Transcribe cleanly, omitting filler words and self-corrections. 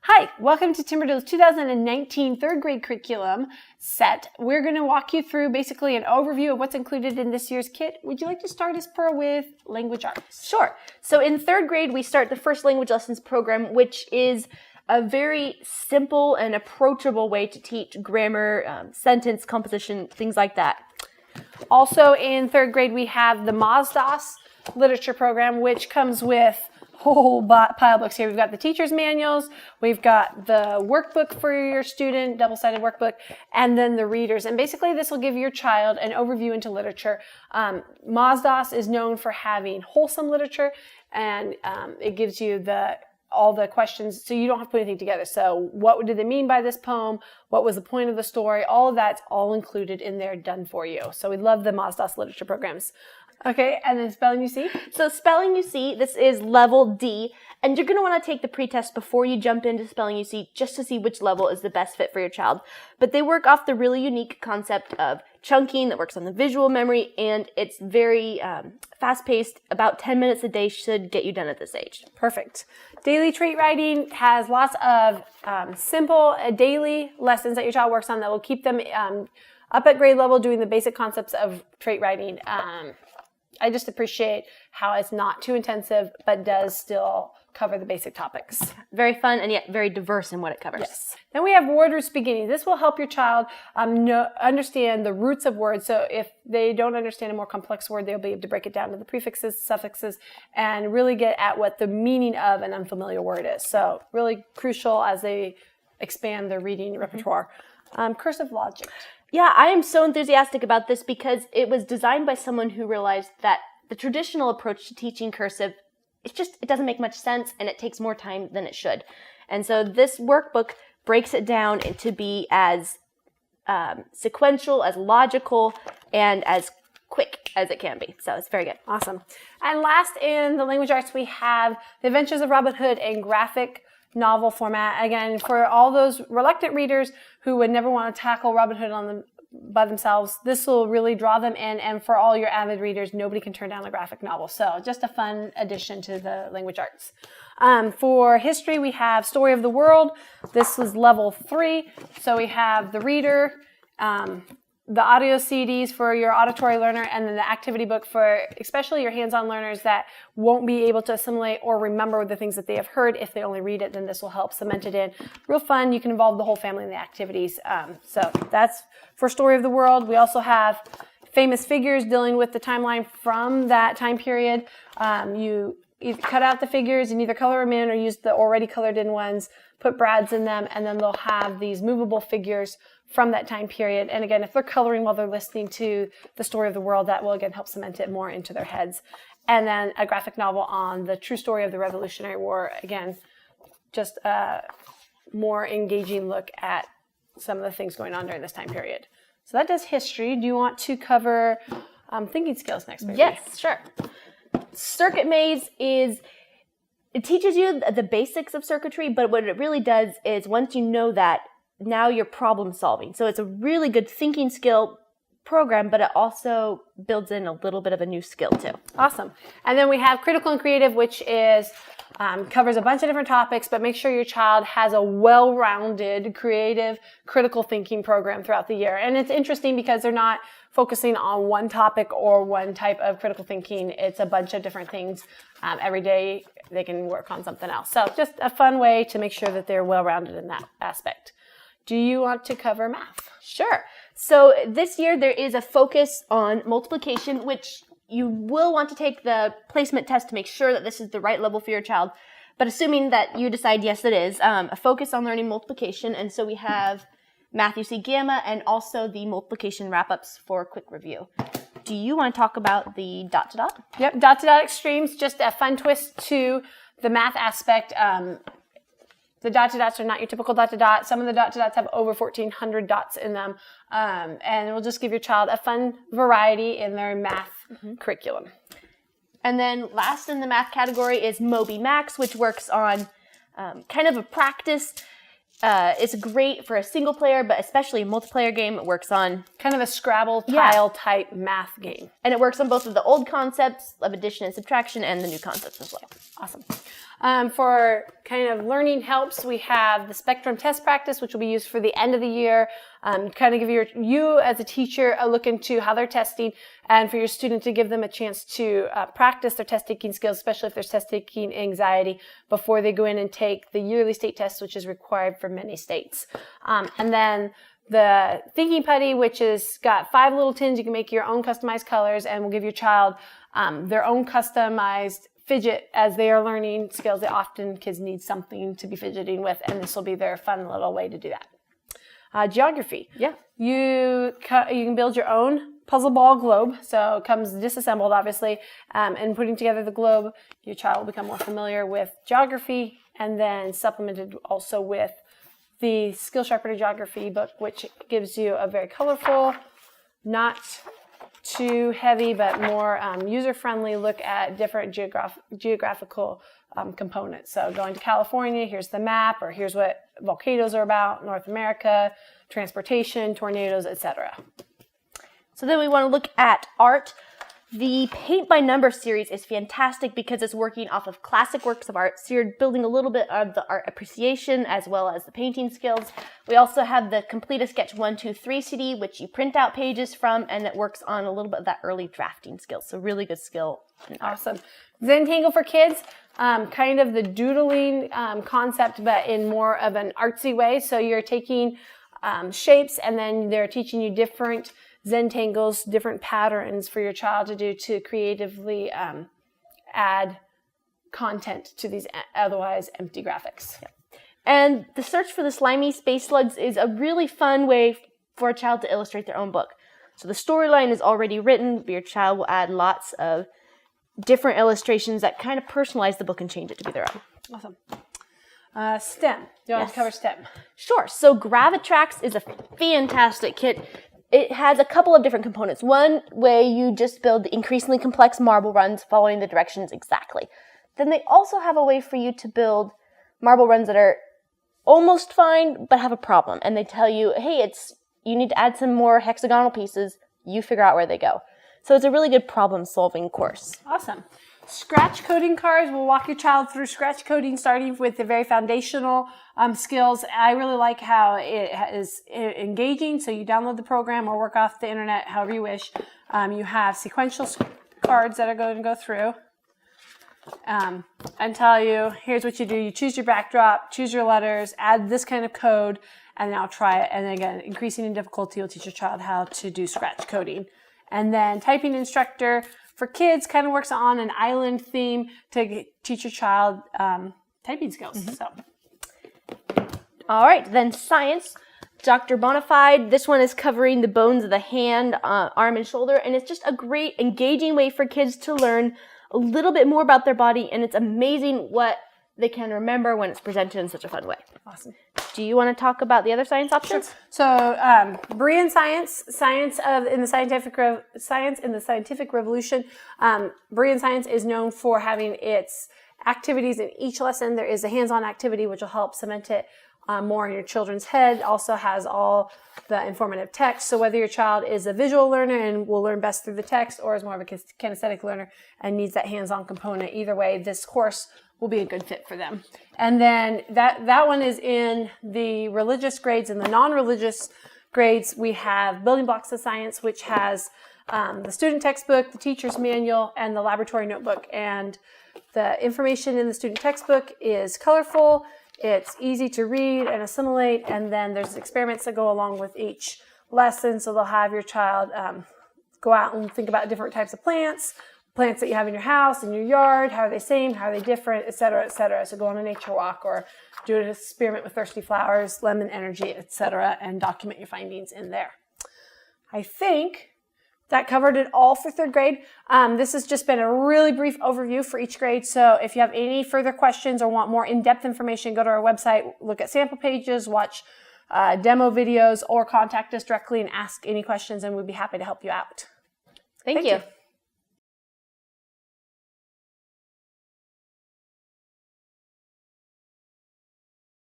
Hi, welcome to Timberdoodle's 2019 third grade curriculum set. We're going to walk you through basically an overview of what's included in this year's kit. Would you like to start us, Per, with language arts? Sure. So in third grade, we start the first language lessons program, which is a very simple and approachable way to teach grammar, sentence composition, things like that. Also in third grade, we have the Mazdas literature program, which comes with whole pile of books here. We've got the teacher's manuals, we've got the workbook for your student, double-sided workbook, and then the readers. And basically this will give your child an overview into literature. Mazdas is known for having wholesome literature, and it gives you all the questions, so you don't have to put anything together. So what did they mean by this poem? What was the point of the story? All of that's all included in there, done for you. So we love the Mazdas literature programs. Okay, and then spelling you see? So spelling you see, this is level D, and you're going to want to take the pretest before you jump into spelling you see, just to see which level is the best fit for your child. But they work off the really unique concept of chunking that works on the visual memory, and it's very fast-paced. About 10 minutes a day should get you done at this age. Perfect. Daily trait writing has lots of simple daily lessons that your child works on that will keep them up at grade level doing the basic concepts of trait writing. I just appreciate how it's not too intensive, but does still cover the basic topics. Very fun and yet very diverse in what it covers. Yes. Then we have word roots beginning. This will help your child understand the roots of words. So if they don't understand a more complex word, they'll be able to break it down to the prefixes, suffixes, and really get at what the meaning of an unfamiliar word is. So really crucial as they expand their reading repertoire. Cursive Logic. Yeah, I am so enthusiastic about this because it was designed by someone who realized that the traditional approach to teaching cursive, it doesn't make much sense and it takes more time than it should. And so this workbook breaks it down into be as sequential, as logical, and as quick as it can be. So it's very good. Awesome. And last in the language arts, we have The Adventures of Robin Hood in graphic novel format. Again, for all those reluctant readers who would never want to tackle Robin Hood by themselves, this will really draw them in. And for all your avid readers, nobody can turn down a graphic novel. So just a fun addition to the language arts. For history, we have Story of the World. This was level 3. So we have the reader, the audio CDs for your auditory learner, and then the activity book for especially your hands-on learners that won't be able to assimilate or remember the things that they have heard. If they only read it, then this will help cement it in. Real fun. You can involve the whole family in the activities. So that's for Story of the World. We also have famous figures dealing with the timeline from that time period. You cut out the figures and either color them in or use the already colored in ones, put brads in them, and then they'll have these movable figures from that time period. And again, if they're coloring while they're listening to the Story of the World, that will again help cement it more into their heads. And then a graphic novel on the true story of the Revolutionary War. Again, just a more engaging look at some of the things going on during this time period. So that does history. Do you want to cover thinking skills next, maybe? Yes, sure. Circuit maze it teaches you the basics of circuitry, but what it really does is once you know that, now you're problem solving. So it's a really good thinking skill program, but it also builds in a little bit of a new skill too. Awesome. And then we have critical and creative, which is covers a bunch of different topics, but make sure your child has a well-rounded, creative, critical thinking program throughout the year. And it's interesting because they're not focusing on one topic or one type of critical thinking. It's a bunch of different things. Every day they can work on something else. So just a fun way to make sure that they're well-rounded in that aspect. Do you want to cover math? Sure. So this year there is a focus on multiplication, which you will want to take the placement test to make sure that this is the right level for your child. But assuming that you decide, yes, it is, a focus on learning multiplication. And so we have Math UC Gamma and also the multiplication wrap-ups for quick review. Do you want to talk about the dot-to-dot? Yep, dot-to-dot extremes, just a fun twist to the math aspect. The dot-to-dots are not your typical dot-to-dot. Some of the dot-to-dots have over 1,400 dots in them. And it will just give your child a fun variety in their math curriculum. And then last in the math category is Moby Max, which works on kind of a practice. It's great for a single player, but especially a multiplayer game. It works on kind of a Scrabble tile type math game. And it works on both of the old concepts of addition and subtraction and the new concepts as well. Awesome. For kind of learning helps, we have the spectrum test practice, which will be used for the end of the year. Kind of give you as a teacher a look into how they're testing, and for your student to give them a chance to practice their test taking skills, especially if there's test taking anxiety, before they go in and take the yearly state test, which is required for many states. And then the thinking putty, which is got 5 little tins. You can make your own customized colors, and will give your child their own customized fidget as they are learning skills. Kids need something to be fidgeting with, and this will be their fun little way to do that. Geography. Yeah. You can build your own puzzle ball globe. So it comes disassembled, obviously, and putting together the globe, your child will become more familiar with geography, and then supplemented also with the Skill Sharpener Geography book, which gives you a very colorful, not too heavy, but more user-friendly look at different geographical components. So going to California, here's the map, or here's what volcanoes are about, North America, transportation, tornadoes, etc. So then we want to look at art. The Paint by Number series is fantastic because it's working off of classic works of art. So you're building a little bit of the art appreciation as well as the painting skills. We also have the Complete a Sketch 1, 2, 3 CD, which you print out pages from, and it works on a little bit of that early drafting skills. So really good skill. Awesome. Zentangle for kids, kind of the doodling concept, but in more of an artsy way. So you're taking shapes, and then they're teaching you different Zentangles, different patterns for your child to do to creatively add content to these otherwise empty graphics. Yeah. And the search for the slimy space slugs is a really fun way for a child to illustrate their own book. So the storyline is already written, but your child will add lots of different illustrations that kind of personalize the book and change it to be their own. Awesome. STEM. Do you want to cover STEM? Sure. So Gravitrax is a fantastic kit. It has a couple of different components. One way you just build the increasingly complex marble runs following the directions exactly. Then they also have a way for you to build marble runs that are almost fine but have a problem. And they tell you, hey, you need to add some more hexagonal pieces. You figure out where they go. So it's a really good problem-solving course. Awesome. Scratch coding cards will walk your child through scratch coding, starting with the very foundational skills. I really like how it is engaging. So you download the program or work off the internet, however you wish. You have sequential cards that are going to go through and tell you, here's what you do. You choose your backdrop, choose your letters, add this kind of code, and now try it. And again, increasing in difficulty will teach your child how to do scratch coding. And then typing instructor for kids kind of works on an island theme to teach your child typing skills. Mm-hmm. So, all right, then science. Dr. Bonafide. This one is covering the bones of the hand, arm, and shoulder, and it's just a great, engaging way for kids to learn a little bit more about their body, and it's amazing what they can remember when it's presented in such a fun way. Awesome. Do you want to talk about the other science options? Sure. So, Berean science in the scientific revolution. Berean science is known for having its activities in each lesson. There is a hands-on activity which will help cement it more in your children's head. Also has all the informative text. So whether your child is a visual learner and will learn best through the text, or is more of a kinesthetic learner and needs that hands-on component, either way, this course will be a good fit for them. And then that one is in the religious grades. In the non-religious grades, we have Building Blocks of Science, which has the student textbook, the teacher's manual, and the laboratory notebook. And the information in the student textbook is colorful, it's easy to read and assimilate, and then there's experiments that go along with each lesson. So they'll have your child go out and think about different types of plants that you have in your house, in your yard, how are they same, how are they different, et cetera, et cetera. So go on a nature walk or do an experiment with thirsty flowers, lemon energy, et cetera, and document your findings in there. I think that covered it all for third grade. This has just been a really brief overview for each grade. So if you have any further questions or want more in-depth information, go to our website, look at sample pages, watch demo videos, or contact us directly and ask any questions, and we'd be happy to help you out. Thank you.